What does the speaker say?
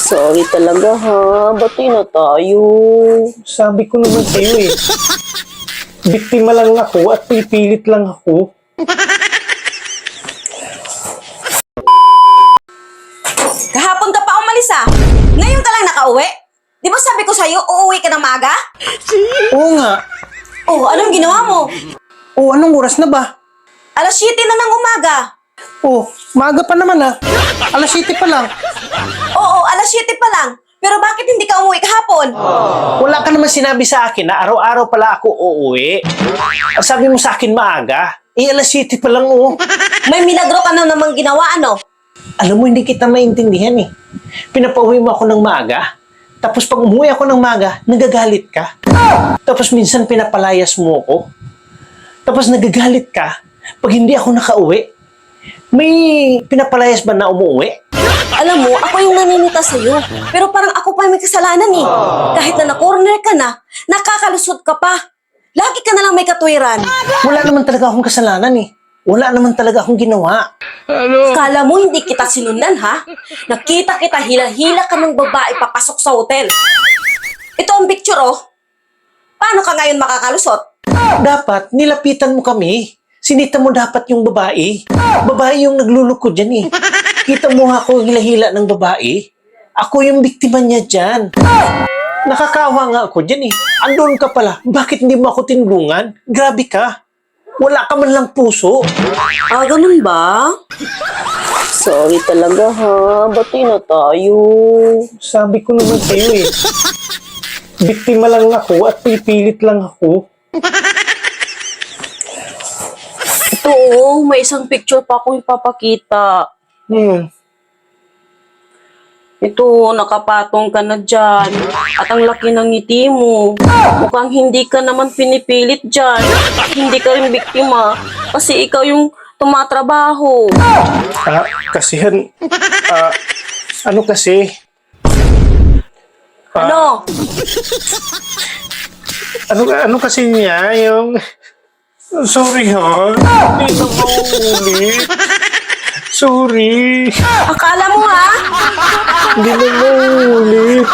Sorry talaga ha, bati na tayo. Sabi ko naman sa'yo eh. Biktima lang ako at pipilit lang ako. Kahapon ka pa umalis ah. Ngayon ka lang nakauwi? Di ba sabi ko sa'yo, uuwi ka ng maaga? Oo nga. Oh, anong ginawa mo? Oo, anong oras na ba? Alas 7 na ng umaga. Oo, maaga pa naman ah. Alas 7 pa lang. Oo, alas 7 pa lang. Pero bakit hindi ka umuwi kahapon? Wala ka naman sinabi sa akin na araw-araw pala ako uuwi. Sabi mo sa akin maaga. Alas 7 pa lang oh. May milagro ka na namang ginawa, ano? Alam mo, hindi kita maintindihan eh. Pinapauwi mo ako ng maaga. Tapos pag umuwi ako ng maaga, nagagalit ka. Tapos minsan pinapalayas mo ako. Tapos nagagalit ka pag hindi ako nakauwi. May pinapalayas ba na umuwi? Alam mo, ako yung naninita sa'yo. Pero parang ako pa may kasalanan eh. Kahit na na-corner ka na, nakakalusot ka pa. Lagi ka na lang may katwiran. Wala naman talaga akong kasalanan eh. Wala naman talaga akong ginawa. Kala mo hindi kita sinundan, ha? Nakita kita hila-hila ka ng babae papasok sa hotel. Ito ang picture, oh. Paano ka ngayon makakalusot? Dapat, nilapitan mo kami. Sinita mo dapat yung babae. Babae yung nagluluko dyan eh. Kita mo ako hila-hila ng babae. Ako yung biktima niya dyan. Nakakawa nga ako dyan eh. Andun ka pala. Bakit hindi mo ako tinulungan? Grabe ka. Wala ka man lang puso. Ah, ganun ba? Sorry talaga ha, bati na tayo. Sabi ko naman sa'yo eh. Biktima lang ako at pipilit lang ako. Ito oh, may isang picture pa akong ipapakita. Ito, nakapatong ka na dyan. At ang laki ng ngiti mo. Mukhang hindi ka naman pinipilit dyan. Hindi ka rin biktima. Kasi ikaw yung tumatrabaho. Kasihan, ano kasi? Ano? Ano kasi niya yung... Sorry ha, hindi na mauulit. Sorry, Akala mo, ha? hindi na mauulit.